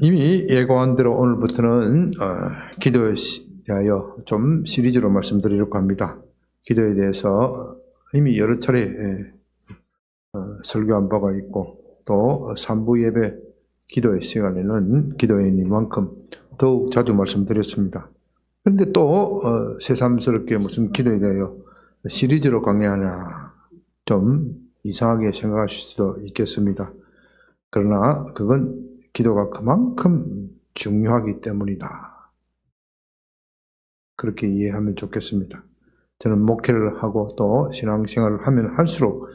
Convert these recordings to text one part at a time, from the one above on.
이미 예고한 대로 오늘부터는 기도에 대하여 좀 시리즈로 말씀드리려고 합니다. 기도에 대해서 이미 여러 차례 설교한 바가 있고 또 3부 예배 기도의 시간에는 기도인이만큼 더욱 자주 말씀드렸습니다. 그런데 또 새삼스럽게 무슨 기도에 대하여 시리즈로 강의하냐 좀 이상하게 생각하실 수도 있겠습니다. 그러나 그건 기도가 그만큼 중요하기 때문이다. 그렇게 이해하면 좋겠습니다. 저는 목회를 하고 또 신앙생활을 하면 할수록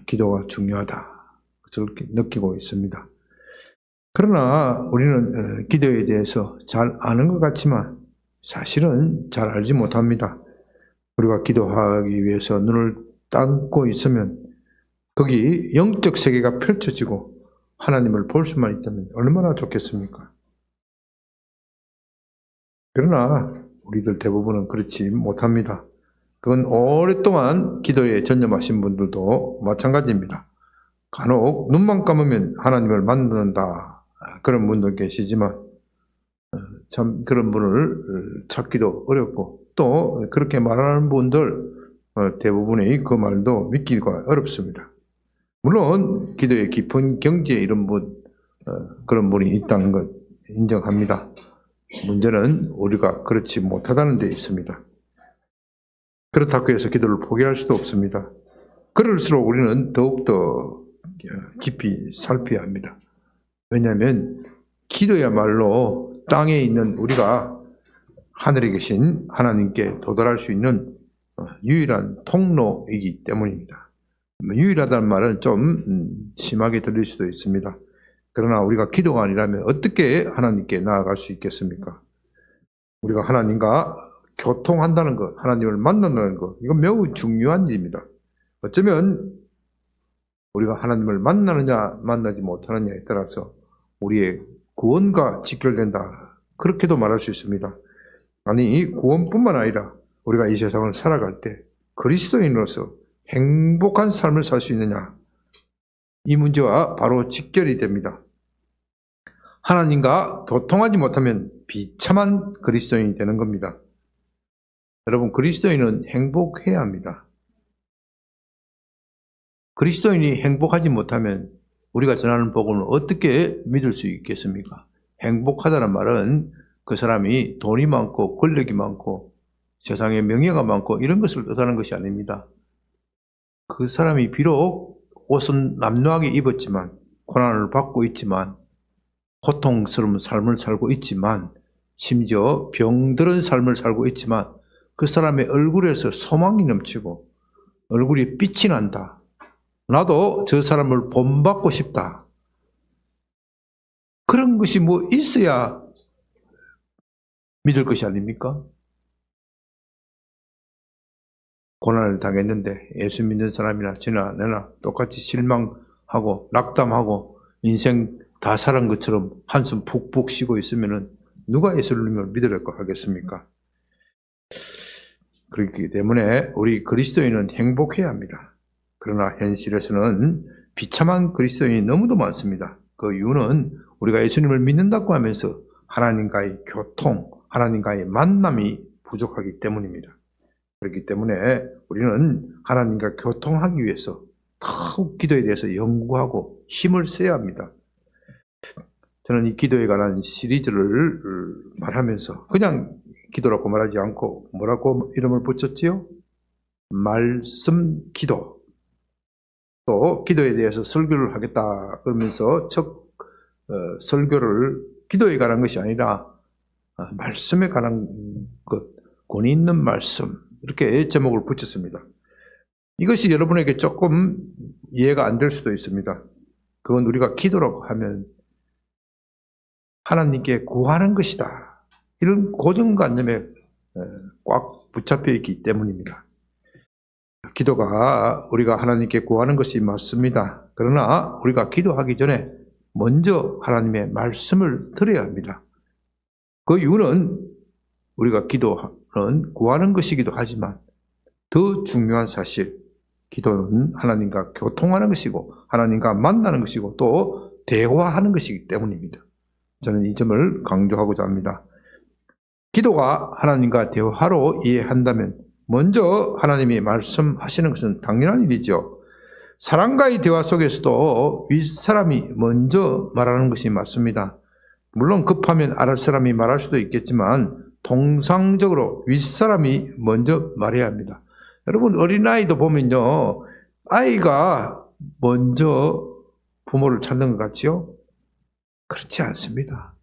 기도가 중요하다. 그것을 느끼고 있습니다. 그러나 우리는 기도에 대해서 잘 아는 것 같지만 사실은 잘 알지 못합니다. 우리가 기도하기 위해서 눈을 감고 있으면 거기 영적 세계가 펼쳐지고 하나님을 볼 수만 있다면 얼마나 좋겠습니까? 그러나 우리들 대부분은 그렇지 못합니다. 그건 오랫동안 기도에 전념하신 분들도 마찬가지입니다. 간혹 눈만 감으면 하나님을 만난다 그런 분도 계시지만 참 그런 분을 찾기도 어렵고 또 그렇게 말하는 분들 대부분의 그 말도 믿기가 어렵습니다. 물론 기도의 깊은 경지에 이런 분 그런 분이 있다는 것 인정합니다. 문제는 우리가 그렇지 못하다는 데 있습니다. 그렇다고 해서 기도를 포기할 수도 없습니다. 그럴수록 우리는 더욱더 깊이 살펴야 합니다. 왜냐하면 기도야말로 땅에 있는 우리가 하늘에 계신 하나님께 도달할 수 있는 유일한 통로이기 때문입니다. 유일하다는 말은 좀 심하게 들릴 수도 있습니다. 그러나 우리가 기도가 아니라면 어떻게 하나님께 나아갈 수 있겠습니까? 우리가 하나님과 교통한다는 것, 하나님을 만난다는 것, 이건 매우 중요한 일입니다. 어쩌면 우리가 하나님을 만나느냐 만나지 못하느냐에 따라서 우리의 구원과 직결된다. 그렇게도 말할 수 있습니다. 아니 구원뿐만 아니라 우리가 이 세상을 살아갈 때 그리스도인으로서 행복한 삶을 살 수 있느냐, 이 문제와 바로 직결이 됩니다. 하나님과 교통하지 못하면 비참한 그리스도인이 되는 겁니다. 여러분, 그리스도인은 행복해야 합니다. 그리스도인이 행복하지 못하면 우리가 전하는 복음을 어떻게 믿을 수 있겠습니까? 행복하다는 말은 그 사람이 돈이 많고 권력이 많고 세상에 명예가 많고 이런 것을 뜻하는 것이 아닙니다. 그 사람이 비록 옷은 남루하게 입었지만 고난을 받고 있지만 고통스러운 삶을 살고 있지만 심지어 병들은 삶을 살고 있지만 그 사람의 얼굴에서 소망이 넘치고 얼굴이 빛이 난다. 나도 저 사람을 본받고 싶다. 그런 것이 뭐 있어야 믿을 것이 아닙니까? 고난을 당했는데 예수 믿는 사람이나 저나 내나 똑같이 실망하고 낙담하고 인생 다 살은 것처럼 한숨 푹푹 쉬고 있으면 누가 예수님을 믿으려고 하겠습니까? 그렇기 때문에 우리 그리스도인은 행복해야 합니다. 그러나 현실에서는 비참한 그리스도인이 너무도 많습니다. 그 이유는 우리가 예수님을 믿는다고 하면서 하나님과의 교통, 하나님과의 만남이 부족하기 때문입니다. 그렇기 때문에 우리는 하나님과 교통하기 위해서 더욱 기도에 대해서 연구하고 힘을 써야 합니다. 저는 이 기도에 관한 시리즈를 말하면서 그냥 기도라고 말하지 않고 뭐라고 이름을 붙였지요? 말씀 기도. 또 기도에 대해서 설교를 하겠다 그러면서 첫 설교를 기도에 관한 것이 아니라 말씀에 관한 것, 권위 있는 말씀 이렇게 제목을 붙였습니다. 이것이 여러분에게 조금 이해가 안 될 수도 있습니다. 그건 우리가 기도라고 하면 하나님께 구하는 것이다. 이런 고정관념에 꽉 붙잡혀 있기 때문입니다. 기도가 우리가 하나님께 구하는 것이 맞습니다. 그러나 우리가 기도하기 전에 먼저 하나님의 말씀을 들어야 합니다. 그 이유는 우리가 기도는 구하는 것이기도 하지만 더 중요한 사실, 기도는 하나님과 교통하는 것이고 하나님과 만나는 것이고 또 대화하는 것이기 때문입니다. 저는 이 점을 강조하고자 합니다. 기도가 하나님과 대화로 이해한다면 먼저 하나님이 말씀하시는 것은 당연한 일이죠. 사람과의 대화 속에서도 윗사람이 먼저 말하는 것이 맞습니다. 물론 급하면 아랫사람이 말할 수도 있겠지만 통상적으로 윗사람이 먼저 말해야 합니다. 여러분, 어린아이도 보면요, 아이가 먼저 부모를 찾는 것 같지요? 그렇지 않습니다.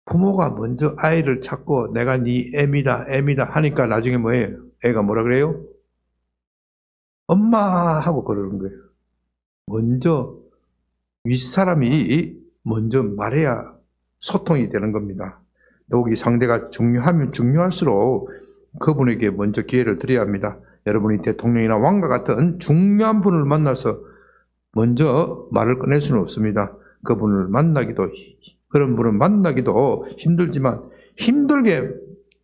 부모가 먼저 아이를 찾고 내가 네 애미다 하니까 나중에 뭐예요? 애가 뭐라 그래요? 엄마 하고 그러는 거예요. 먼저 윗사람이 먼저 말해야 소통이 되는 겁니다. 더욱이 상대가 중요하면 중요할수록 그분에게 먼저 기회를 드려야 합니다. 여러분이 대통령이나 왕과 같은 중요한 분을 만나서 먼저 말을 꺼낼 수는 없습니다. 그분을 만나기도, 그런 분을 만나기도 힘들지만 힘들게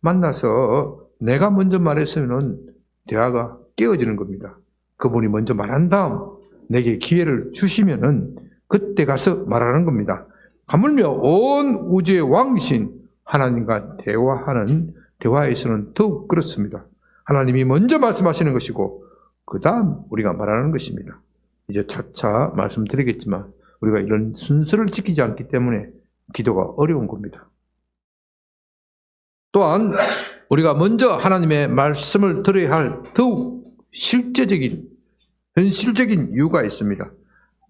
만나서 내가 먼저 말했으면 대화가 깨어지는 겁니다. 그분이 먼저 말한 다음 내게 기회를 주시면은 그때 가서 말하는 겁니다. 하물며 온 우주의 왕이신 하나님과 대화에서는 더욱 그렇습니다. 하나님이 먼저 말씀하시는 것이고 그 다음 우리가 말하는 것입니다. 이제 차차 말씀드리겠지만 우리가 이런 순서를 지키지 않기 때문에 기도가 어려운 겁니다. 또한 우리가 먼저 하나님의 말씀을 들어야 할 더욱 실제적인, 현실적인 이유가 있습니다.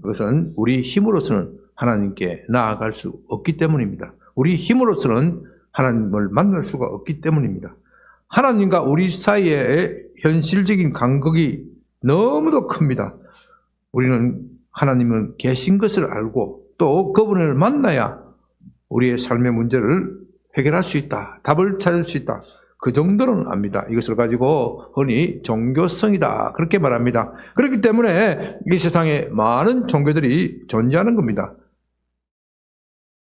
그것은 우리 힘으로서는 하나님께 나아갈 수 없기 때문입니다. 우리 힘으로서는 하나님을 만날 수가 없기 때문입니다. 하나님과 우리 사이의 현실적인 간극이 너무도 큽니다. 우리는 하나님은 계신 것을 알고 또 그분을 만나야 우리의 삶의 문제를 해결할 수 있다. 답을 찾을 수 있다. 그 정도는 압니다. 이것을 가지고 흔히 종교성이다. 그렇게 말합니다. 그렇기 때문에 이 세상에 많은 종교들이 존재하는 겁니다.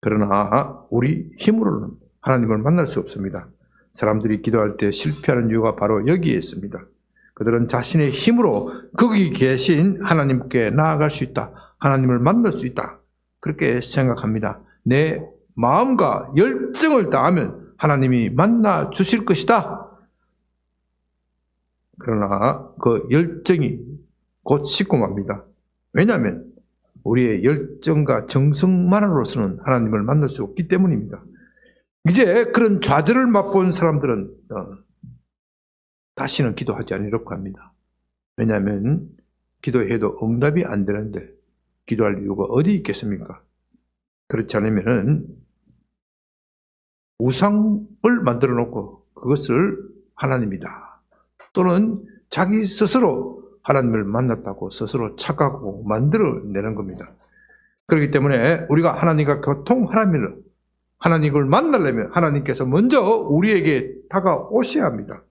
그러나 우리 힘으로는 하나님을 만날 수 없습니다. 사람들이 기도할 때 실패하는 이유가 바로 여기에 있습니다. 그들은 자신의 힘으로 거기 계신 하나님께 나아갈 수 있다. 하나님을 만날 수 있다. 그렇게 생각합니다. 내 마음과 열정을 다하면 하나님이 만나 주실 것이다. 그러나 그 열정이 곧 식고 맙니다. 왜냐하면 우리의 열정과 정성만으로서는 하나님을 만날 수 없기 때문입니다. 이제 그런 좌절을 맛본 사람들은 다시는 기도하지 않으려고 합니다. 왜냐하면 기도해도 응답이 안 되는데 기도할 이유가 어디 있겠습니까? 그렇지 않으면 우상을 만들어 놓고 그것을 하나님이다. 또는 자기 스스로 하나님을 만났다고 스스로 착각하고 만들어내는 겁니다. 그렇기 때문에 우리가 하나님과 교통하려면 하나님을 만나려면 하나님께서 먼저 우리에게 다가오셔야 합니다.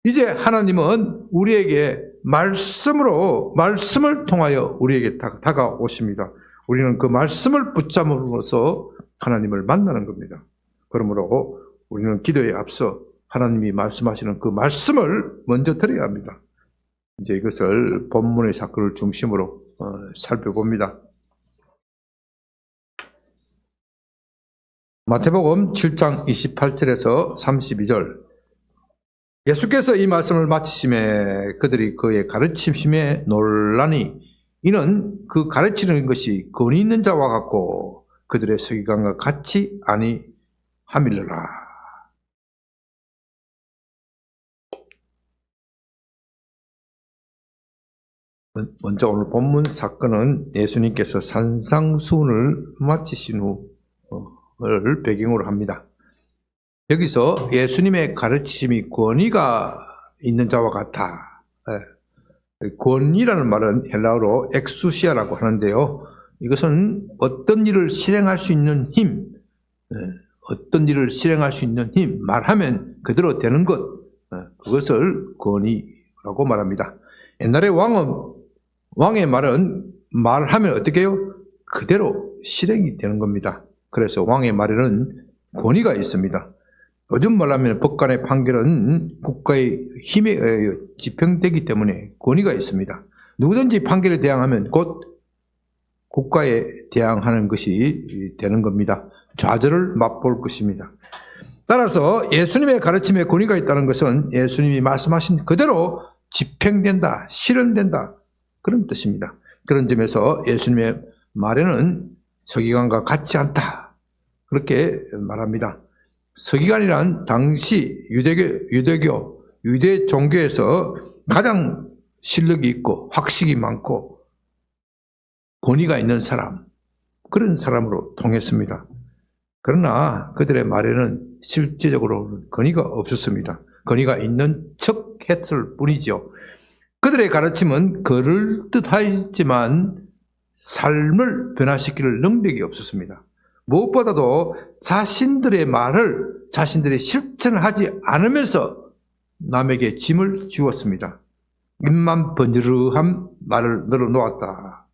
이제 하나님은 우리에게 말씀을 통하여 우리에게 다가오십니다. 우리는 그 말씀을 붙잡음으로써 하나님을 만나는 겁니다. 그러므로 우리는 기도에 앞서 하나님이 말씀하시는 그 말씀을 먼저 드려야 합니다. 이제 이것을 본문의 사건을 중심으로 살펴봅니다. 마태복음 7장 28절에서 32절. 예수께서 이 말씀을 마치심에 그들이 그의 가르치심에 놀라니 이는 그 가르치는 것이 권위 있는 자와 같고 그들의 서기관과 같이 아니함이러라. 먼저 오늘 본문 사건은 예수님께서 산상수훈을 마치신 후를 배경으로 합니다. 여기서 예수님의 가르치심이 권위가 있는 자와 같아. 권위라는 말은 헬라어로 엑수시아라고 하는데요. 이것은 어떤 일을 실행할 수 있는 힘, 어떤 일을 실행할 수 있는 힘, 말하면 그대로 되는 것, 그것을 권위라고 말합니다. 옛날에 왕의 말은 말하면 어떻게 해요? 그대로 실행이 되는 겁니다. 그래서 왕의 말에는 권위가 있습니다. 요즘 말하면 법관의 판결은 국가의 힘에 의해 집행되기 때문에 권위가 있습니다. 누구든지 판결에 대항하면 곧 국가에 대항하는 것이 되는 겁니다. 좌절을 맛볼 것입니다. 따라서 예수님의 가르침에 권위가 있다는 것은 예수님이 말씀하신 그대로 집행된다, 실현된다, 그런 뜻입니다. 그런 점에서 예수님의 말에는 서기관과 같지 않다, 그렇게 말합니다. 서기관이란 당시 유대 종교에서 가장 실력이 있고 학식이 많고 권위가 있는 사람, 그런 사람으로 통했습니다. 그러나 그들의 말에는 실제적으로 권위가 없었습니다. 권위가 있는 척 했을 뿐이죠. 그들의 가르침은 그럴듯하지만 삶을 변화시킬 능력이 없었습니다. 무엇보다도 자신들의 말을 자신들이 실천하지 않으면서 남에게 짐을 지웠습니다. 입만 번지르한 말을 늘어놓았다.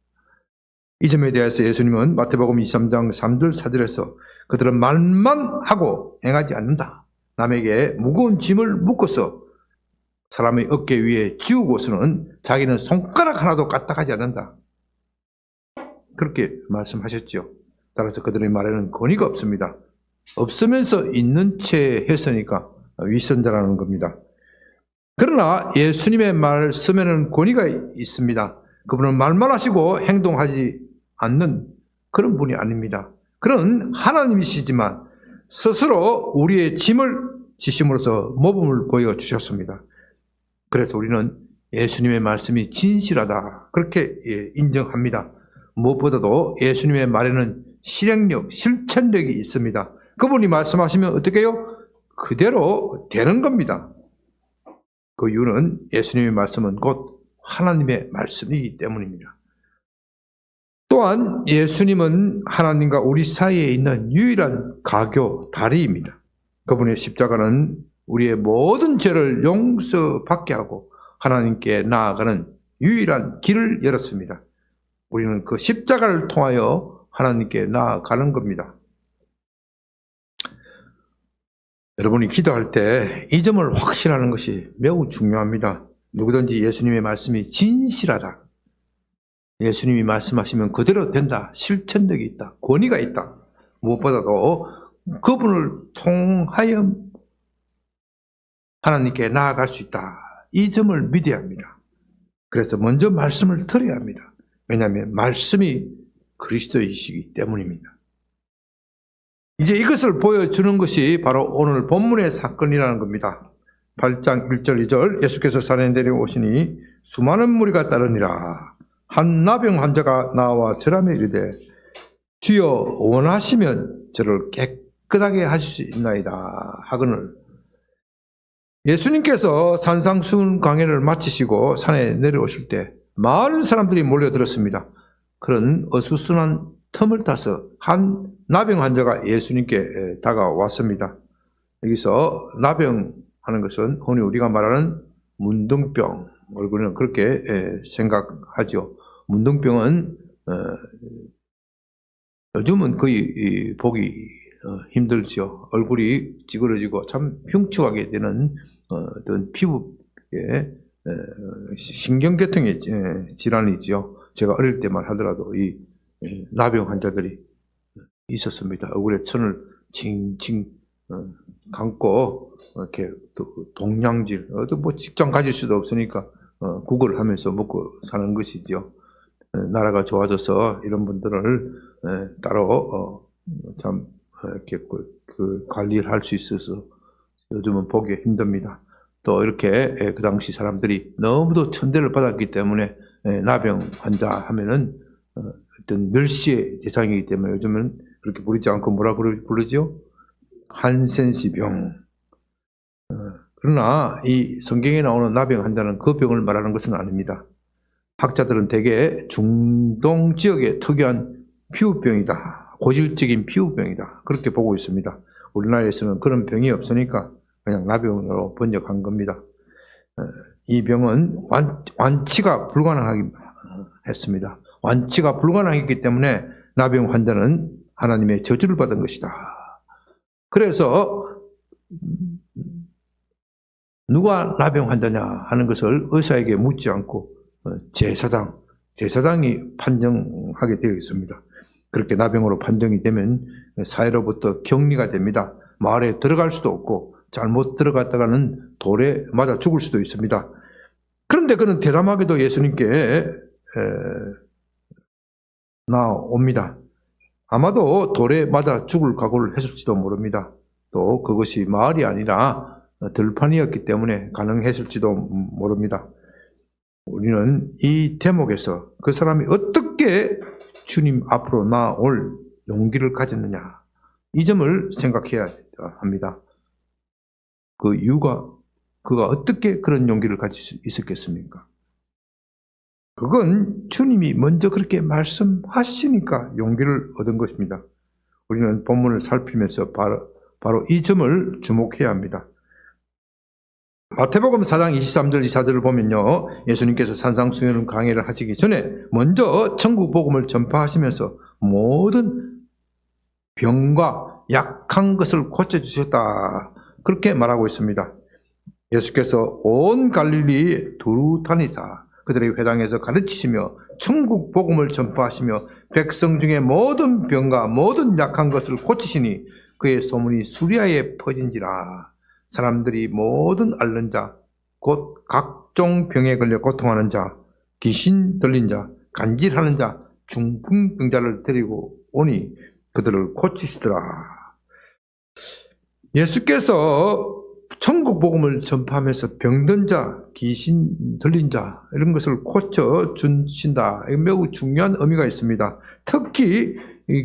이 점에 대해서 예수님은 마태복음 23장 3절 4절에서 그들은 말만 하고 행하지 않는다. 남에게 무거운 짐을 묶어서 사람의 어깨 위에 지우고서는 자기는 손가락 하나도 까딱하지 않는다, 그렇게 말씀하셨죠. 따라서 그들의 말에는 권위가 없습니다. 없으면서 있는 채 했으니까 위선자라는 겁니다. 그러나 예수님의 말씀에는 권위가 있습니다. 그분은 말만 하시고 행동하지 않는 그런 분이 아닙니다. 그는 하나님이시지만 스스로 우리의 짐을 지심으로써 모범을 보여주셨습니다. 그래서 우리는 예수님의 말씀이 진실하다, 그렇게 인정합니다. 무엇보다도 예수님의 말에는 실행력, 실천력이 있습니다. 그분이 말씀하시면 어떻게 해요? 그대로 되는 겁니다. 그 이유는 예수님의 말씀은 곧 하나님의 말씀이기 때문입니다. 또한 예수님은 하나님과 우리 사이에 있는 유일한 가교, 다리입니다. 그분의 십자가는 우리의 모든 죄를 용서받게 하고 하나님께 나아가는 유일한 길을 열었습니다. 우리는 그 십자가를 통하여 하나님께 나아가는 겁니다. 여러분이 기도할 때 이 점을 확신하는 것이 매우 중요합니다. 누구든지 예수님의 말씀이 진실하다, 예수님이 말씀하시면 그대로 된다, 실천력이 있다, 권위가 있다, 무엇보다도 그분을 통하여 하나님께 나아갈 수 있다, 이 점을 믿어야 합니다. 그래서 먼저 말씀을 들어야 합니다. 왜냐하면 말씀이 그리스도이시기 때문입니다. 이제 이것을 보여주는 것이 바로 오늘 본문의 사건이라는 겁니다. 8장 1절 2절 예수께서 산에 내려오시니 수많은 무리가 따르니라. 한 나병 환자가 나와 절하며 이르되 주여 원하시면 저를 깨끗하게 하실 수 있나이다 하거늘. 예수님께서 산상수훈 강해를 마치시고 산에 내려오실 때 많은 사람들이 몰려들었습니다. 그런 어수선한 틈을 타서 한 나병 환자가 예수님께 다가왔습니다. 여기서 나병하는 것은 흔히 우리가 말하는 문둥병, 얼굴은 그렇게 생각하죠. 문둥병은 요즘은 거의 보기 힘들죠. 얼굴이 찌그러지고 참 흉측하게 되는 어떤 피부에 신경계통의 질환이죠. 제가 어릴 때만 하더라도 이 나병 환자들이 있었습니다. 얼굴에 천을 칭칭 감고 이렇게 동양질, 뭐 직장 가질 수도 없으니까 구걸을 하면서 먹고 사는 것이죠. 나라가 좋아져서 이런 분들을 따로 참 이렇게 그 관리를 할 수 있어서 요즘은 보기 힘듭니다. 또 이렇게 그 당시 사람들이 너무도 천대를 받았기 때문에 나병 환자 하면은 어떤 멸시의 대상이기 때문에 요즘은 그렇게 부르지 않고 뭐라 부르죠? 한센시병. 그러나 이 성경에 나오는 나병 환자는 그 병을 말하는 것은 아닙니다. 학자들은 대개 중동 지역의 특유한 피부병이다, 고질적인 피부병이다, 그렇게 보고 있습니다. 우리나라에서는 그런 병이 없으니까 그냥 나병으로 번역한 겁니다. 이 병은 완치가 불가능하게 했습니다. 완치가 불가능했기 때문에 나병 환자는 하나님의 저주를 받은 것이다. 그래서 누가 나병 환자냐 하는 것을 의사에게 묻지 않고 제사장, 제사장이 판정하게 되어 있습니다. 그렇게 나병으로 판정이 되면 사회로부터 격리가 됩니다. 마을에 들어갈 수도 없고 잘못 들어갔다가는 돌에 맞아 죽을 수도 있습니다. 그런데 그는 대담하게도 예수님께 나옵니다. 아마도 돌에 맞아 죽을 각오를 했을지도 모릅니다. 또 그것이 마을이 아니라 들판이었기 때문에 가능했을지도 모릅니다. 우리는 이 대목에서 그 사람이 어떻게 주님 앞으로 나올 용기를 가졌느냐, 이 점을 생각해야 합니다. 그 이유가, 그가 어떻게 그런 용기를 가질 수 있었겠습니까? 그건 주님이 먼저 그렇게 말씀하시니까 용기를 얻은 것입니다. 우리는 본문을 살피면서 바로 이 점을 주목해야 합니다. 마태복음 4장 23절 24절을 보면요, 예수님께서 산상수훈 강의를 하시기 전에 먼저 천국 복음을 전파하시면서 모든 병과 약한 것을 고쳐주셨다, 그렇게 말하고 있습니다. 예수께서 온 갈릴리 두루 다니사 그들의 회당에서 가르치시며 천국 복음을 전파하시며 백성 중에 모든 병과 모든 약한 것을 고치시니 그의 소문이 수리아에 퍼진지라. 사람들이 모든 앓는 자, 곧 각종 병에 걸려 고통하는 자, 귀신 들린 자, 간질하는 자, 중풍병자를 데리고 오니 그들을 고치시더라. 예수께서 천국 복음을 전파하면서 병든 자, 귀신 들린 자, 이런 것을 고쳐주신다. 매우 중요한 의미가 있습니다. 특히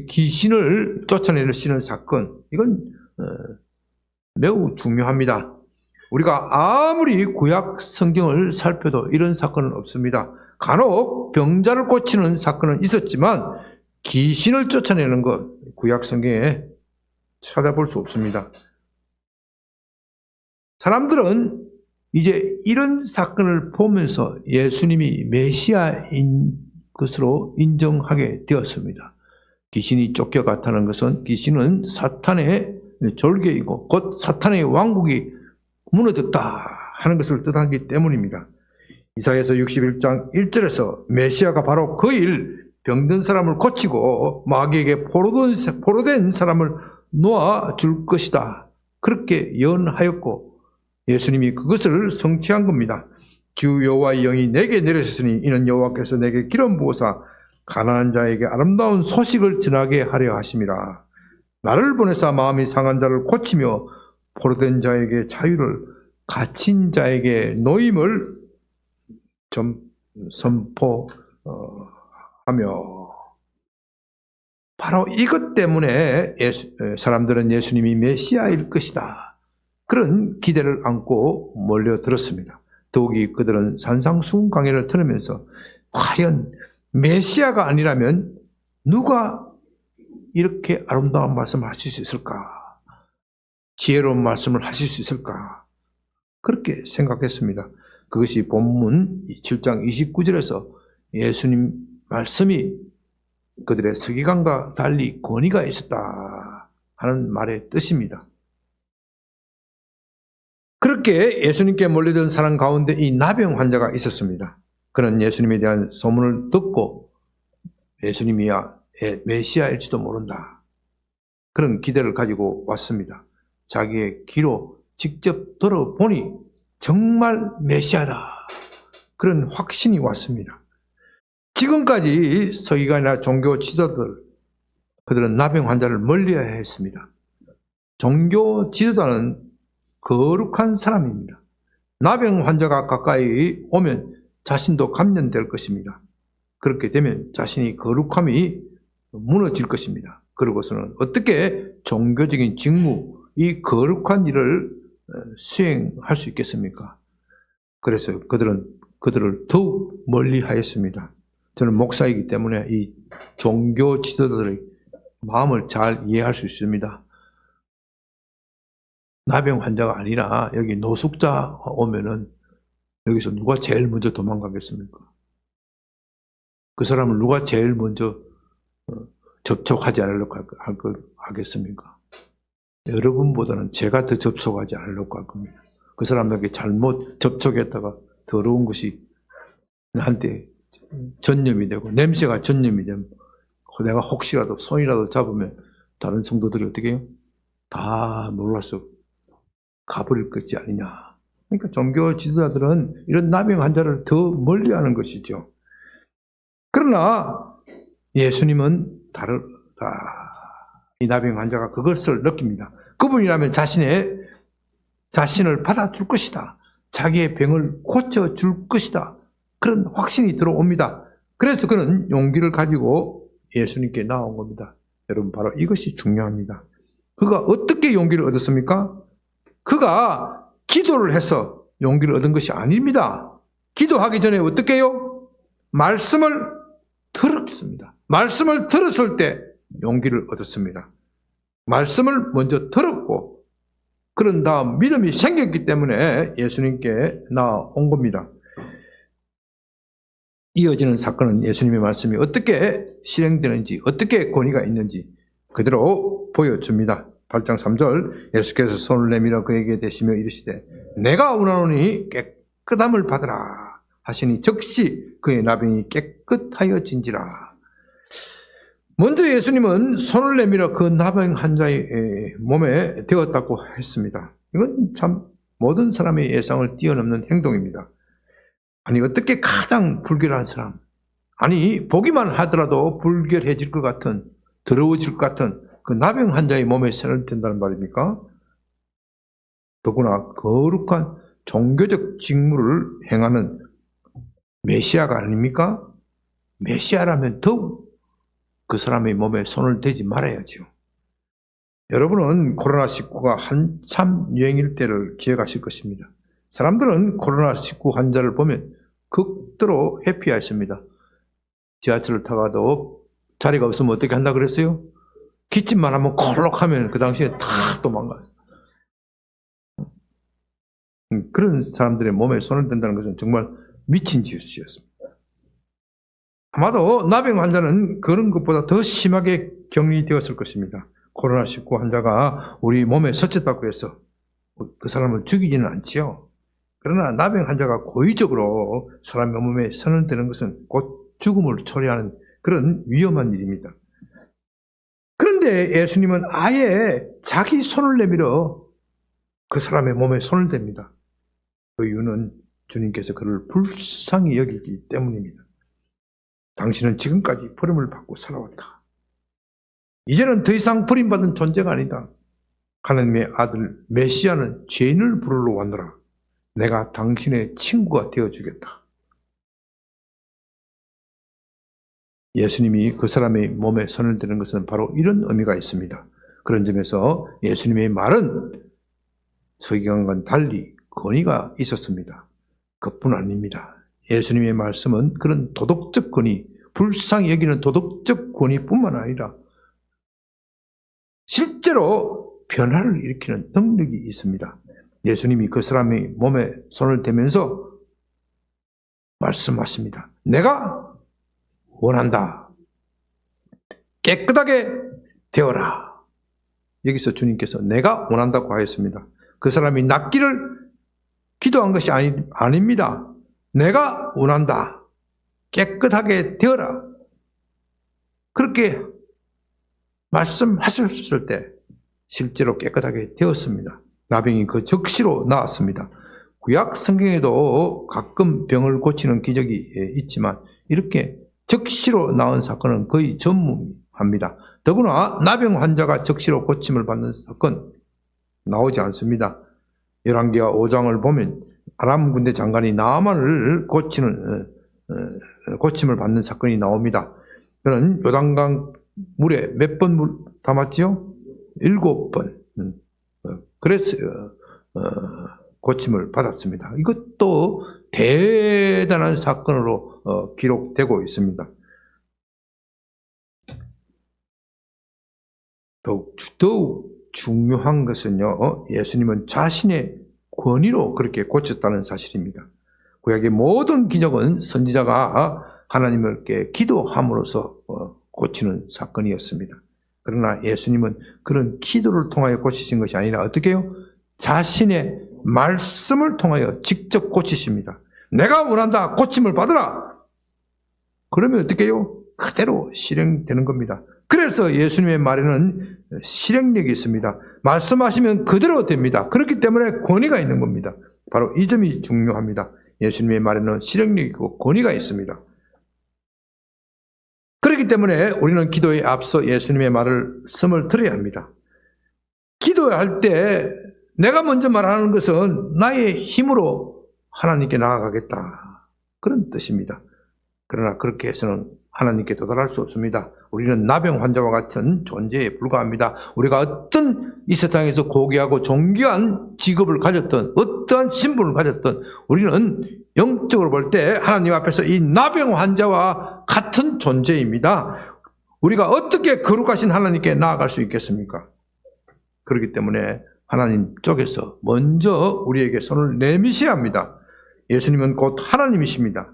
귀신을 쫓아내시는 사건, 이건 매우 중요합니다. 우리가 아무리 구약 성경을 살펴도 이런 사건은 없습니다. 간혹 병자를 고치는 사건은 있었지만 귀신을 쫓아내는 것, 구약 성경에 찾아볼 수 없습니다. 사람들은 이제 이런 사건을 보면서 예수님이 메시아인 것으로 인정하게 되었습니다. 귀신이 쫓겨갔다는 것은, 귀신은 사탄의 졸개이고 곧 사탄의 왕국이 무너졌다 하는 것을 뜻하기 때문입니다. 이사야서 61장 1절에서 메시아가 바로 그 일, 병든 사람을 고치고 마귀에게 포로된 사람을 놓아줄 것이다, 그렇게 예언하였고 예수님이 그것을 성취한 겁니다. 주 여호와의 영이 내게 내려졌으니 이는 여호와께서 내게 기름 부으사 가난한 자에게 아름다운 소식을 전하게 하려 하심이라. 나를 보내사 마음이 상한 자를 고치며 포로된 자에게 자유를, 갇힌 자에게 노임을 선포하며, 바로 이것 때문에 사람들은 예수님이 메시아일 것이다, 그런 기대를 안고 몰려들었습니다. 더욱이 그들은 산상수훈 강의를 들으면서 과연 메시아가 아니라면 누가 이렇게 아름다운 말씀을 하실 수 있을까? 지혜로운 말씀을 하실 수 있을까? 그렇게 생각했습니다. 그것이 본문 7장 29절에서 예수님 말씀이 그들의 서기관과 달리 권위가 있었다 하는 말의 뜻입니다. 그렇게 예수님께 몰려든 사람 가운데 이 나병 환자가 있었습니다. 그는 예수님에 대한 소문을 듣고 예수님이 메시아일지도 모른다, 그런 기대를 가지고 왔습니다. 자기의 귀로 직접 들어보니 정말 메시아다, 그런 확신이 왔습니다. 지금까지 서기관이나 종교 지도들, 그들은 나병 환자를 멀리해야 했습니다. 종교 지도자는 거룩한 사람입니다. 나병 환자가 가까이 오면 자신도 감염될 것입니다. 그렇게 되면 자신이 거룩함이 무너질 것입니다. 그러고서는 어떻게 종교적인 직무, 이 거룩한 일을 수행할 수 있겠습니까? 그래서 그들을 더욱 멀리 하였습니다. 저는 목사이기 때문에 이 종교 지도자들의 마음을 잘 이해할 수 있습니다. 나병 환자가 아니라 여기 노숙자 오면은 여기서 누가 제일 먼저 도망가겠습니까? 그 사람을 누가 제일 먼저 접촉하지 않으려고 하겠습니까? 여러분보다는 제가 더 접촉하지 않으려고 할 겁니다. 그 사람에게 잘못 접촉했다가 더러운 것이 나한테 전염이 되고 냄새가 전염이 되면 내가 혹시라도 손이라도 잡으면 다른 성도들이 어떻게 해요? 다 놀라서 가버릴 것이 아니냐. 그러니까 종교 지도자들은 이런 나병 환자를 더 멀리하는 것이죠. 그러나 예수님은 다르다. 이 나병 환자가 그것을 느낍니다. 그분이라면 자신을 받아줄 것이다. 자기의 병을 고쳐줄 것이다. 그런 확신이 들어옵니다. 그래서 그는 용기를 가지고 예수님께 나온 겁니다. 여러분, 바로 이것이 중요합니다. 그가 어떻게 용기를 얻었습니까? 그가 기도를 해서 용기를 얻은 것이 아닙니다. 기도하기 전에 어떻게 해요? 말씀을 들었습니다. 말씀을 들었을 때 용기를 얻었습니다. 말씀을 먼저 들었고 그런 다음 믿음이 생겼기 때문에 예수님께 나온 겁니다. 이어지는 사건은 예수님의 말씀이 어떻게 실행되는지, 어떻게 권위가 있는지 그대로 보여줍니다. 8장 3절, 예수께서 손을 내밀어 그에게 대시며 이르시되 내가 원하노니 깨끗함을 받으라 하시니 즉시 그의 나병이 깨끗하여진지라. 먼저 예수님은 손을 내밀어 그 나병 환자의 몸에 대었다고 했습니다. 이건 참 모든 사람의 예상을 뛰어넘는 행동입니다. 아니, 어떻게 가장 불결한 사람, 아니 보기만 하더라도 불결해질 것 같은, 더러워질 것 같은 그 나병 환자의 몸에 손을 댄다는 말입니까? 더구나 거룩한 종교적 직무를 행하는 메시아가 아닙니까? 메시아라면 더욱 그 사람의 몸에 손을 대지 말아야죠. 여러분은 코로나19가 한참 유행일 때를 기억하실 것입니다. 사람들은 코로나19 환자를 보면 극도로 해피했습니다. 지하철을 타가도 자리가 없으면 어떻게 한다 그랬어요? 기침만 하면 콜록하면 그 당시에 다 도망가요. 그런 사람들의 몸에 손을 댄다는 것은 정말 미친 짓이었습니다. 아마도 나병 환자는 그런 것보다 더 심하게 격리되었을 것입니다. 코로나19 환자가 우리 몸에 스쳤다고 해서 그 사람을 죽이지는 않지요. 그러나 나병 환자가 고의적으로 사람의 몸에 손을 대는 것은 곧 죽음을 초래하는 그런 위험한 일입니다. 그런데 예수님은 아예 자기 손을 내밀어 그 사람의 몸에 손을 댑니다. 그 이유는 주님께서 그를 불쌍히 여기기 때문입니다. 당신은 지금까지 버림을 받고 살아왔다. 이제는 더 이상 버림받은 존재가 아니다. 하나님의 아들 메시아는 죄인을 부르러 왔노라. 내가 당신의 친구가 되어주겠다. 예수님이 그 사람의 몸에 손을 대는 것은 바로 이런 의미가 있습니다. 그런 점에서 예수님의 말은 서기관과는 달리 권위가 있었습니다. 그뿐 아닙니다. 예수님의 말씀은 그런 도덕적 권위, 불쌍히 여기는 도덕적 권위뿐만 아니라 실제로 변화를 일으키는 능력이 있습니다. 예수님이 그 사람의 몸에 손을 대면서 말씀하십니다. 내가 원한다. 깨끗하게 되어라. 여기서 주님께서 내가 원한다고 하였습니다. 그 사람이 낫기를 기도한 것이 아닙니다. 내가 원한다. 깨끗하게 되어라. 그렇게 말씀하셨을 때 실제로 깨끗하게 되었습니다. 나병이 그 즉시로 나았습니다. 구약 성경에도 가끔 병을 고치는 기적이 있지만 이렇게 즉시로 나은 사건은 거의 전무합니다. 더구나 나병 환자가 즉시로 고침을 받는 사건 나오지 않습니다. 열왕기하 5장을 보면 아람 군대 장관이 나아만을 고침을 받는 사건이 나옵니다. 그는 요단강 물에 몇 번 물 담았지요? 7번. 그래서 고침을 받았습니다. 이것도 대단한 사건으로 기록되고 있습니다. 더욱 중요한 것은요, 예수님은 자신의 권위로 그렇게 고쳤다는 사실입니다. 구약의 모든 기적은 선지자가 하나님께 기도함으로써 고치는 사건이었습니다. 그러나 예수님은 그런 기도를 통하여 고치신 것이 아니라 어떻게 해요? 자신의 말씀을 통하여 직접 고치십니다. 내가 원한다. 고침을 받으라. 그러면 어떻게 해요? 그대로 실행되는 겁니다. 그래서 예수님의 말에는 실행력이 있습니다. 말씀하시면 그대로 됩니다. 그렇기 때문에 권위가 있는 겁니다. 바로 이 점이 중요합니다. 예수님의 말에는 실행력이 있고 권위가 있습니다. 그렇기 때문에 우리는 기도에 앞서 예수님의 말씀을 들어야 합니다. 기도할 때 내가 먼저 말하는 것은 나의 힘으로 하나님께 나아가겠다, 그런 뜻입니다. 그러나 그렇게 해서는 하나님께 도달할 수 없습니다. 우리는 나병 환자와 같은 존재에 불과합니다. 우리가 어떤 이 세상에서 고귀하고 존귀한 직업을 가졌던, 어떠한 신분을 가졌던, 우리는 영적으로 볼 때 하나님 앞에서 이 나병 환자와 같은 존재입니다. 우리가 어떻게 거룩하신 하나님께 나아갈 수 있겠습니까? 그렇기 때문에 하나님 쪽에서 먼저 우리에게 손을 내미셔야 합니다. 예수님은 곧 하나님이십니다.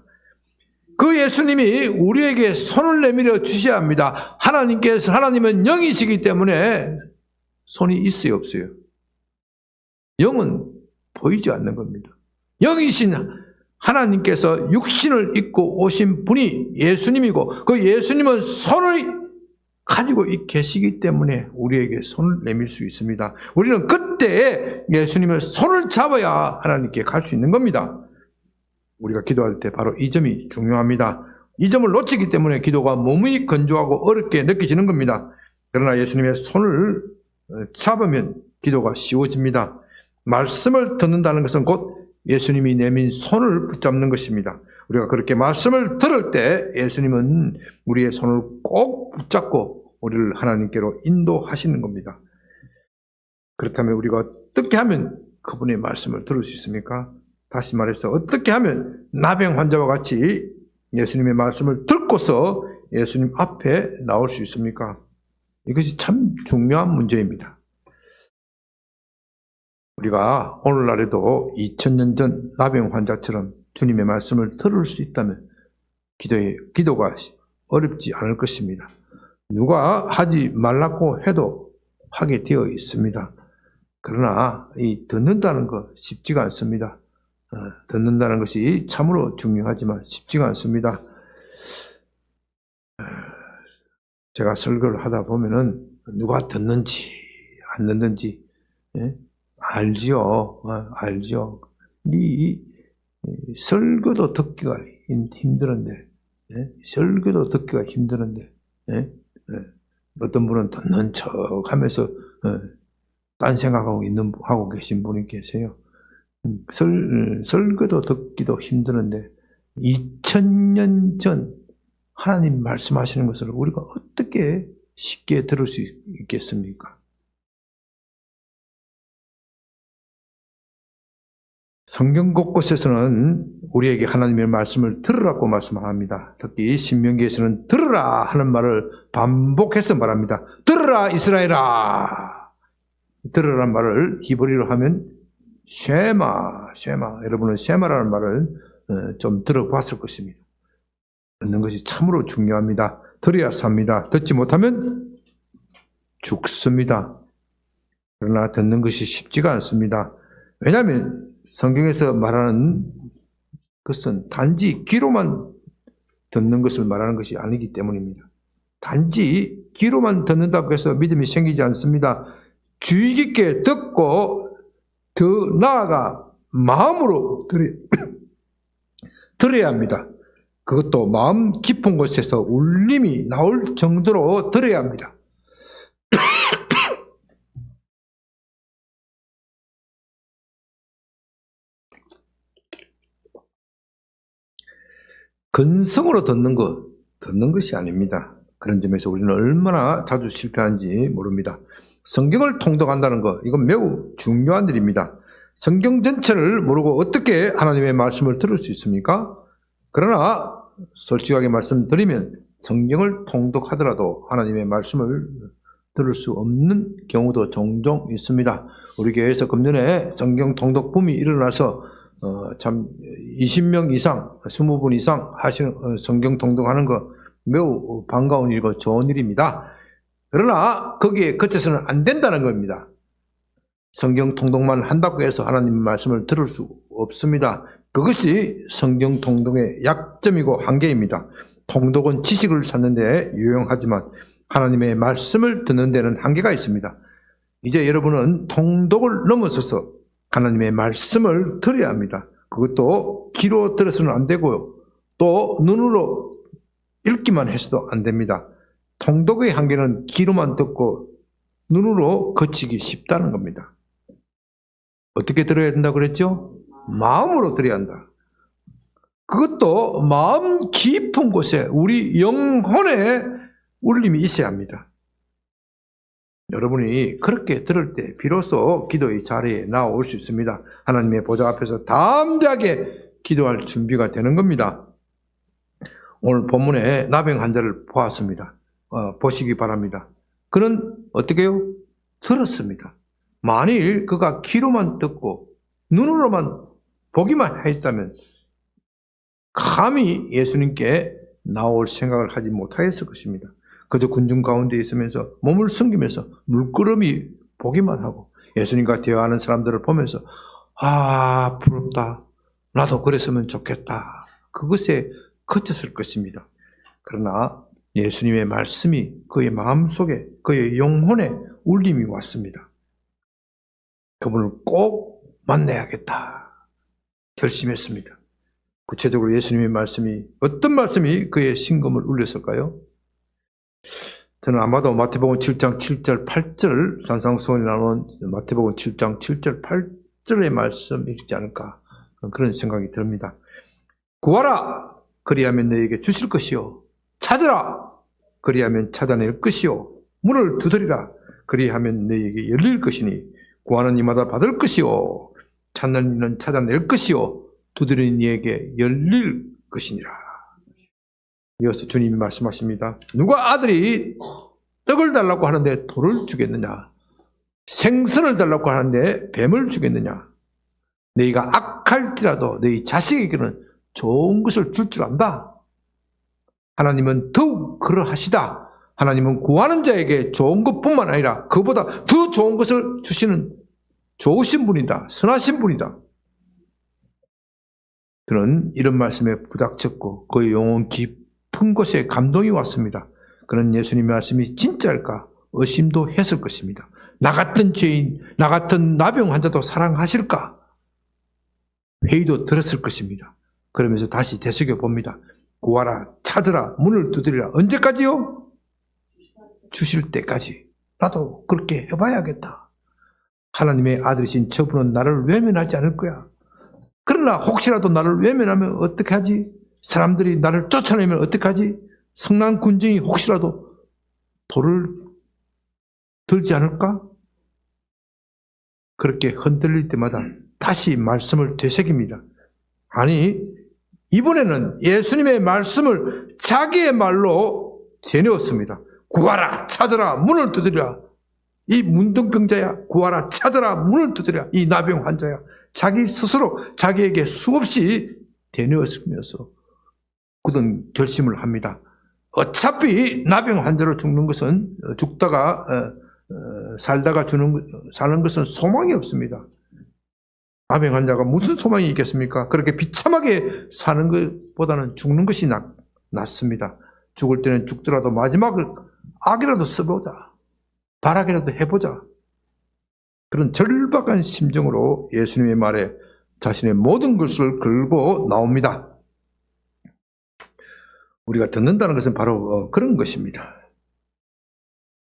그 예수님이 우리에게 손을 내밀어 주셔야 합니다. 하나님은 영이시기 때문에 손이 있어요, 없어요? 영은 보이지 않는 겁니다. 영이신 하나님께서 육신을 입고 오신 분이 예수님이고, 그 예수님은 손을 가지고 계시기 때문에 우리에게 손을 내밀 수 있습니다. 우리는 그때 예수님의 손을 잡아야 하나님께 갈 수 있는 겁니다. 우리가 기도할 때 바로 이 점이 중요합니다. 이 점을 놓치기 때문에 기도가 몸이 건조하고 어렵게 느껴지는 겁니다. 그러나 예수님의 손을 잡으면 기도가 쉬워집니다. 말씀을 듣는다는 것은 곧 예수님이 내민 손을 붙잡는 것입니다. 우리가 그렇게 말씀을 들을 때 예수님은 우리의 손을 꼭 붙잡고 우리를 하나님께로 인도하시는 겁니다. 그렇다면 우리가 어떻게 하면 그분의 말씀을 들을 수 있습니까? 다시 말해서 어떻게 하면 나병 환자와 같이 예수님의 말씀을 듣고서 예수님 앞에 나올 수 있습니까? 이것이 참 중요한 문제입니다. 우리가 오늘날에도 2000년 전 나병 환자처럼 주님의 말씀을 들을 수 있다면 기도가 어렵지 않을 것입니다. 누가 하지 말라고 해도 하게 되어 있습니다. 그러나 이 듣는다는 거 쉽지가 않습니다. 듣는다는 것이 참으로 중요하지만 쉽지가 않습니다. 제가 설교를 하다 보면은 누가 듣는지 안 듣는지 알지요. 알죠. 이 설교도 듣기가 힘드는데, 설교도 듣기가 힘드는데, 어떤 분은 듣는 척 하면서 딴 생각하고 하고 계신 분이 계세요. 설교도 듣기도 힘드는데 2000년 전 하나님 말씀하시는 것을 우리가 어떻게 쉽게 들을 수 있겠습니까? 성경 곳곳에서는 우리에게 하나님의 말씀을 들으라고 말씀합니다. 특히 신명기에서는 들으라 하는 말을 반복해서 말합니다. 들으라 이스라엘아. 들으라는 말을 히브리어로 하면 쉐마. 여러분은 쉐마라는 말을 좀 들어봤을 것입니다. 듣는 것이 참으로 중요합니다. 들어야 삽니다. 듣지 못하면 죽습니다. 그러나 듣는 것이 쉽지가 않습니다. 왜냐하면 성경에서 말하는 것은 단지 귀로만 듣는 것을 말하는 것이 아니기 때문입니다. 단지 귀로만 듣는다고 해서 믿음이 생기지 않습니다. 주의 깊게 듣고 더 나아가 마음으로 들어야 합니다. 그것도 마음 깊은 곳에서 울림이 나올 정도로 들어야 합니다. 근성으로 듣는 것이 아닙니다. 그런 점에서 우리는 얼마나 자주 실패하는지 모릅니다. 성경을 통독한다는 것, 이건 매우 중요한 일입니다. 성경 전체를 모르고 어떻게 하나님의 말씀을 들을 수 있습니까? 그러나 솔직하게 말씀드리면 성경을 통독하더라도 하나님의 말씀을 들을 수 없는 경우도 종종 있습니다. 우리 교회에서 금년에 성경 통독 붐이 일어나서 참 20명 이상, 20분 이상 하시는 성경 통독하는 거 매우 반가운 일이고 좋은 일입니다. 그러나 거기에 그쳐서는 안 된다는 겁니다. 성경 통독만 한다고 해서 하나님의 말씀을 들을 수 없습니다. 그것이 성경 통독의 약점이고 한계입니다. 통독은 지식을 찾는 데 유용하지만 하나님의 말씀을 듣는 데는 한계가 있습니다. 이제 여러분은 통독을 넘어서서 하나님의 말씀을 들어야 합니다. 그것도 귀로 들어서는 안 되고요. 또 눈으로 읽기만 해서도 안 됩니다. 통독의 한계는 귀로만 듣고 눈으로 거치기 쉽다는 겁니다. 어떻게 들어야 된다고 그랬죠? 마음으로 들어야 한다. 그것도 마음 깊은 곳에 우리 영혼에 울림이 있어야 합니다. 여러분이 그렇게 들을 때 비로소 기도의 자리에 나올 수 있습니다. 하나님의 보좌 앞에서 담대하게 기도할 준비가 되는 겁니다. 오늘 본문에 나병 환자를 보았습니다. 보시기 바랍니다. 그는 어떻게 해요? 들었습니다. 만일 그가 귀로만 듣고 눈으로만 보기만 했다면 감히 예수님께 나올 생각을 하지 못하였을 것입니다. 그저 군중 가운데 있으면서 몸을 숨기면서 물끄러미 보기만 하고 예수님과 대화하는 사람들을 보면서 아, 부럽다. 나도 그랬으면 좋겠다. 그것에 그쳤을 것입니다. 그러나 예수님의 말씀이 그의 마음속에 그의 영혼에 울림이 왔습니다. 그분을 꼭 만나야겠다 결심했습니다. 구체적으로 예수님의 말씀이 어떤 말씀이 그의 심금을 울렸을까요? 저는 아마도 마태복음 7장 7절 8절 산상수훈이 나오는 마태복음 7장 7절 8절의 말씀이지 않을까 그런 생각이 듭니다. 구하라 그리하면 너에게 주실 것이요 찾으라 그리하면 찾아낼 것이요 문을 두드리라 그리하면 너에게 열릴 것이니 구하는 이마다 받을 것이요 찾는 이는 찾아낼 것이요 두드리는 이에게 열릴 것이니라. 이어서 주님이 말씀하십니다. 누가 아들이 떡을 달라고 하는데 돌을 주겠느냐? 생선을 달라고 하는데 뱀을 주겠느냐? 너희가 악할지라도 너희 자식에게는 좋은 것을 줄 줄 안다. 하나님은 더욱 그러하시다. 하나님은 구하는 자에게 좋은 것뿐만 아니라 그보다 더 좋은 것을 주시는 좋으신 분이다. 선하신 분이다. 그는 이런 말씀에 부닥쳤고 그의 영혼 깊은 곳에 감동이 왔습니다. 그는 예수님의 말씀이 진짜일까 의심도 했을 것입니다. 나 같은 죄인, 나 같은 나병 환자도 사랑하실까? 회의도 들었을 것입니다. 그러면서 다시 되새겨 봅니다. 구하라, 찾으라, 문을 두드리라. 언제까지요? 주실 때까지. 나도 그렇게 해봐야겠다. 하나님의 아들이신 저분은 나를 외면하지 않을 거야. 그러나 혹시라도 나를 외면하면 어떻게 하지? 사람들이 나를 쫓아내면 어떻게 하지? 성난 군중이 혹시라도 돌을 들지 않을까? 그렇게 흔들릴 때마다 다시 말씀을 되새깁니다. 아니, 이번에는 예수님의 말씀을 자기의 말로 되뇌었습니다. 구하라, 찾아라, 문을 두드리라. 이 문둥병자야, 구하라, 찾아라, 문을 두드리라. 이 나병 환자야. 자기 스스로 자기에게 수없이 되뇌었으면서 굳은 결심을 합니다. 어차피 나병 환자로 죽는 것은 죽다가 살다가 사는 것은 소망이 없습니다. 나병 환자가 무슨 소망이 있겠습니까? 그렇게 비참하게 사는 것보다는 죽는 것이 낫습니다. 죽을 때는 죽더라도 마지막을 악이라도 써보자. 바라기라도 해보자. 그런 절박한 심정으로 예수님의 말에 자신의 모든 것을 걸고 나옵니다. 우리가 듣는다는 것은 바로 그런 것입니다.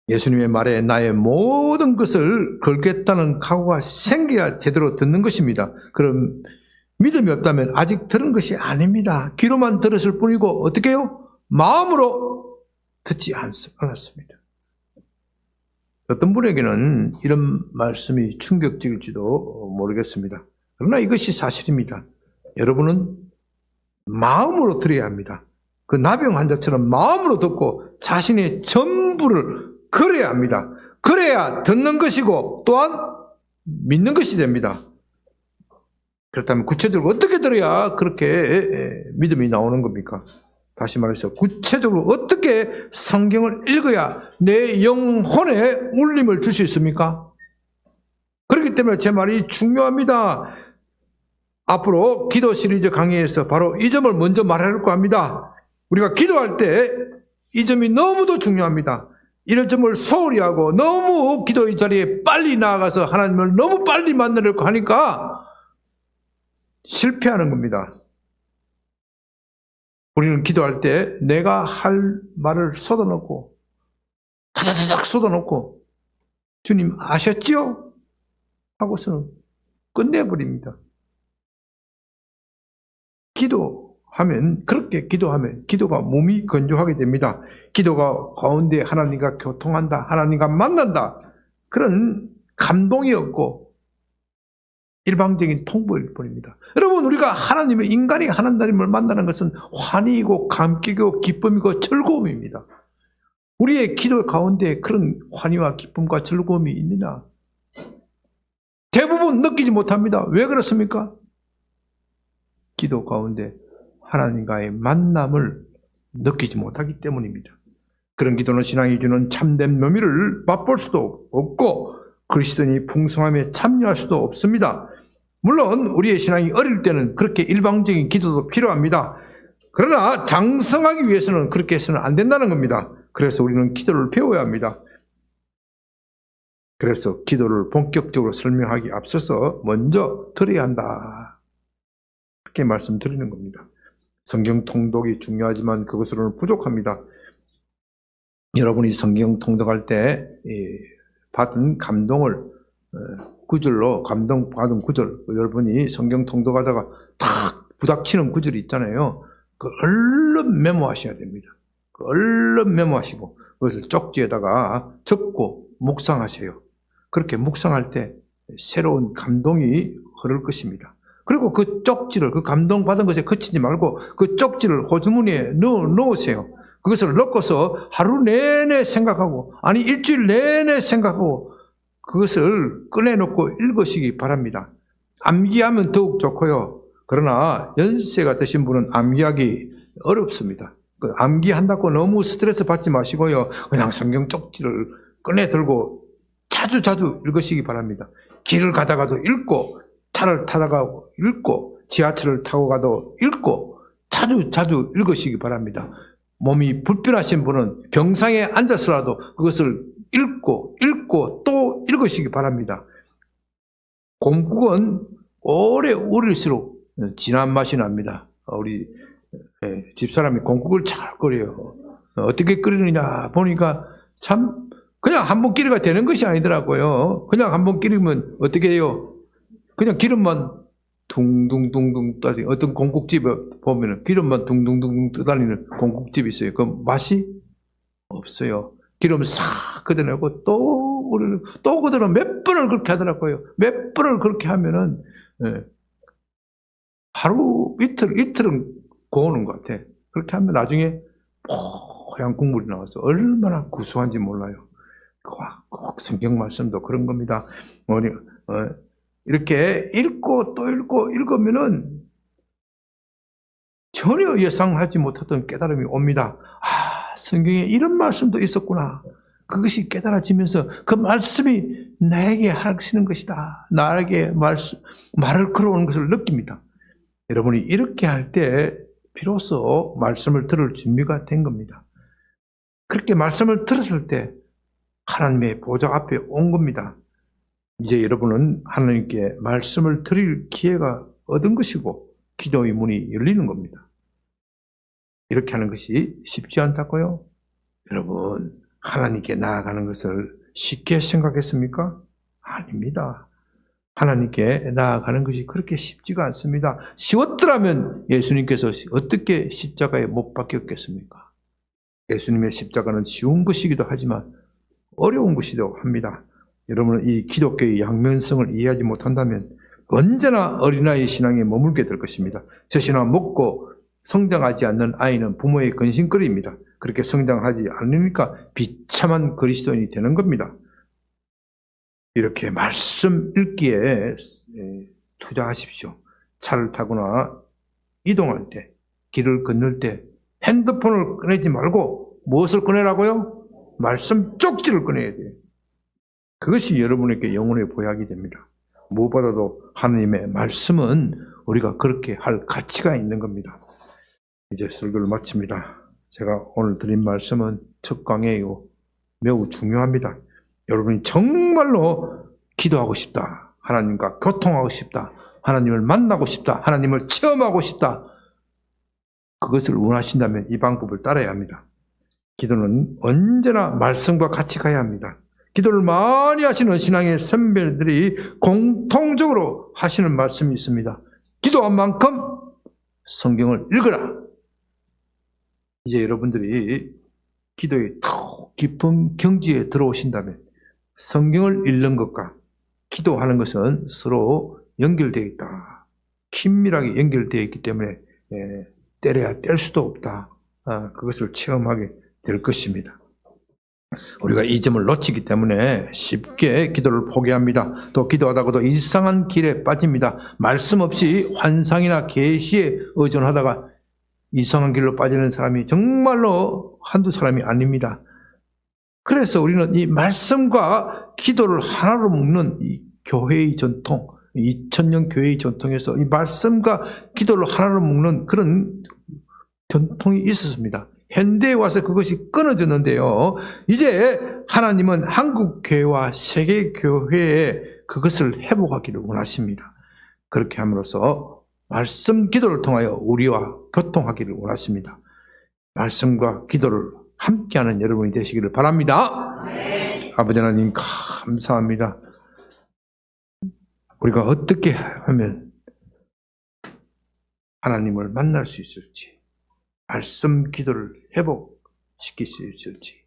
예수님의 말에 나의 모든 것을 걸겠다는 각오가 생겨야 제대로 듣는 것입니다. 그럼 믿음이 없다면 아직 들은 것이 아닙니다. 귀로만 들었을 뿐이고 어떻게 해요? 마음으로 듣지 않았습니다. 어떤 분에게는 이런 말씀이 충격적일지도 모르겠습니다. 그러나 이것이 사실입니다. 여러분은 마음으로 들어야 합니다. 그 나병 환자처럼 마음으로 듣고 자신의 전부를 걸어야 합니다. 그래야 듣는 것이고 또한 믿는 것이 됩니다. 그렇다면 구체적으로 어떻게 들어야 그렇게 믿음이 나오는 겁니까? 다시 말해서 구체적으로 어떻게 성경을 읽어야 내 영혼에 울림을 줄 수 있습니까? 그렇기 때문에 제 말이 중요합니다. 앞으로 기도 시리즈 강의에서 바로 이 점을 먼저 말하려고 합니다. 우리가 기도할 때 이 점이 너무도 중요합니다. 이런 점을 소홀히 하고 너무 기도의 자리에 빨리 나아가서 하나님을 너무 빨리 만나려고 하니까 실패하는 겁니다. 우리는 기도할 때 내가 할 말을 쏟아놓고 다다다닥 쏟아놓고 주님 아셨지요? 하고서는 끝내버립니다. 그렇게 기도하면 기도가 몸이 건조하게 됩니다. 기도가 가운데 하나님과 교통한다, 하나님과 만난다, 그런 감동이 없고 일방적인 통보일 뿐입니다. 여러분, 우리가 인간이 하나님을 만나는 것은 환희이고 감격이고 기쁨이고 즐거움입니다. 우리의 기도 가운데 그런 환희와 기쁨과 즐거움이 있느냐? 대부분 느끼지 못합니다. 왜 그렇습니까? 기도 가운데 하나님과의 만남을 느끼지 못하기 때문입니다. 그런 기도는 신앙이 주는 참된 묘미를 맛볼 수도 없고 그리스도인이 풍성함에 참여할 수도 없습니다. 물론 우리의 신앙이 어릴 때는 그렇게 일방적인 기도도 필요합니다. 그러나 장성하기 위해서는 그렇게 해서는 안 된다는 겁니다. 그래서 우리는 기도를 배워야 합니다. 그래서 기도를 본격적으로 설명하기 앞서서 먼저 들어야 한다, 그렇게 말씀드리는 겁니다. 성경 통독이 중요하지만 그것으로는 부족합니다. 여러분이 성경 통독할 때 받은 감동을 구절로, 감동받은 구절, 여러분이 성경 통독하다가 탁 부닥치는 구절이 있잖아요. 그걸 얼른 메모하셔야 됩니다. 얼른 메모하시고 그것을 쪽지에다가 적고 묵상하세요. 그렇게 묵상할 때 새로운 감동이 흐를 것입니다. 그리고 그 쪽지를, 그 감동받은 것에 그치지 말고 그 쪽지를 호주머니에 넣으세요. 그것을 넣고서 하루 내내 생각하고, 아니 일주일 내내 생각하고 그것을 꺼내놓고 읽으시기 바랍니다. 암기하면 더욱 좋고요. 그러나 연세가 드신 분은 암기하기 어렵습니다. 암기한다고 너무 스트레스 받지 마시고요. 그냥 성경 쪽지를 꺼내 들고 자주 읽으시기 바랍니다. 길을 가다가도 읽고, 차를 타다가 읽고, 지하철을 타고 가도 읽고, 자주 읽으시기 바랍니다. 몸이 불편하신 분은 병상에 앉아서라도 그것을 읽고 또 읽으시기 바랍니다. 공국은 오래 우릴수록 진한 맛이 납니다. 우리 집사람이 공국을 잘 끓여요. 어떻게 끓이느냐 보니까 참 그냥 한번 끓여가 되는 것이 아니더라고요. 그냥 한번 끓이면 어떻게 해요? 그냥 기름만 둥둥둥둥 떠다니는, 어떤 공국집에 보면 기름만 둥둥둥 떠다니는 공국집이 있어요. 그 맛이 없어요. 기름 싹 걷어내고 또 걷어내 몇 번을 그렇게 하더라고요. 몇 번을 그렇게 하면은 하루 이틀은 고우는 것 같아. 그렇게 하면 나중에 뽀얀 국물이 나와서 얼마나 구수한지 몰라요. 꼭 성경 말씀도 그런 겁니다. 이렇게 읽고 또 읽으면은 전혀 예상하지 못했던 깨달음이 옵니다. 성경에 이런 말씀도 있었구나. 그것이 깨달아지면서 그 말씀이 나에게 하시는 것이다. 나에게 말을 걸어오는 것을 느낍니다. 여러분이 이렇게 할 때 비로소 말씀을 들을 준비가 된 겁니다. 그렇게 말씀을 들었을 때 하나님의 보좌 앞에 온 겁니다. 이제 여러분은 하나님께 말씀을 드릴 기회가 얻은 것이고 기도의 문이 열리는 겁니다. 이렇게 하는 것이 쉽지 않다고요? 여러분, 하나님께 나아가는 것을 쉽게 생각했습니까? 아닙니다. 하나님께 나아가는 것이 그렇게 쉽지가 않습니다. 쉬웠더라면 예수님께서 어떻게 십자가에 못 박혔겠습니까? 예수님의 십자가는 쉬운 것이기도 하지만 어려운 것이기도 합니다. 여러분은 이 기독교의 양면성을 이해하지 못한다면 언제나 어린아이 신앙에 머물게 될 것입니다. 젖이나 먹고 성장하지 않는 아이는 부모의 근심거리입니다. 그렇게 성장하지 않으니까 비참한 그리스도인이 되는 겁니다. 이렇게 말씀 읽기에 투자하십시오. 차를 타거나 이동할 때, 길을 건널 때 핸드폰을 꺼내지 말고 무엇을 꺼내라고요? 말씀 쪽지를 꺼내야 돼요. 그것이 여러분에게 영혼의 보약이 됩니다. 무엇보다도 하나님의 말씀은 우리가 그렇게 할 가치가 있는 겁니다. 이제 설교를 마칩니다. 제가 오늘 드린 말씀은 첫 강의이고 매우 중요합니다. 여러분이 정말로 기도하고 싶다, 하나님과 교통하고 싶다, 하나님을 만나고 싶다, 하나님을 체험하고 싶다, 그것을 원하신다면 이 방법을 따라야 합니다. 기도는 언제나 말씀과 같이 가야 합니다. 기도를 많이 하시는 신앙의 선배들이 공통적으로 하시는 말씀이 있습니다. 기도한 만큼 성경을 읽어라. 이제 여러분들이 기도의 더 깊은 경지에 들어오신다면 성경을 읽는 것과 기도하는 것은 서로 연결되어 있다. 긴밀하게 연결되어 있기 때문에 때려야 뗄 수도 없다. 그것을 체험하게 될 것입니다. 우리가 이 점을 놓치기 때문에 쉽게 기도를 포기합니다. 또 기도하다가도 이상한 길에 빠집니다. 말씀 없이 환상이나 계시에 의존하다가 이상한 길로 빠지는 사람이 정말로 한두 사람이 아닙니다. 그래서 우리는 이 말씀과 기도를 하나로 묶는 이 교회의 전통, 2000년 교회의 전통에서 이 말씀과 기도를 하나로 묶는 그런 전통이 있었습니다. 현대에 와서 그것이 끊어졌는데요. 이제 하나님은 한국교회와 세계교회에 그것을 회복하기를 원하십니다. 그렇게 함으로써 말씀 기도를 통하여 우리와 교통하기를 원하십니다. 말씀과 기도를 함께하는 여러분이 되시기를 바랍니다. 네. 아버지 하나님 감사합니다. 우리가 어떻게 하면 하나님을 만날 수 있을지, 말씀 기도를 회복시킬 수 있을지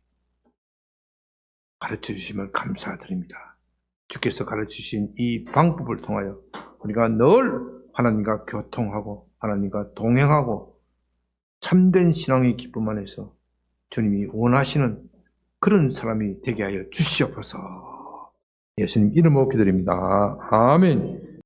가르쳐 주심을 감사드립니다. 주께서 가르쳐 주신 이 방법을 통하여 우리가 늘 하나님과 교통하고 하나님과 동행하고 참된 신앙의 기쁨 안에서 주님이 원하시는 그런 사람이 되게 하여 주시옵소서. 예수님 이름으로 기도드립니다. 아멘.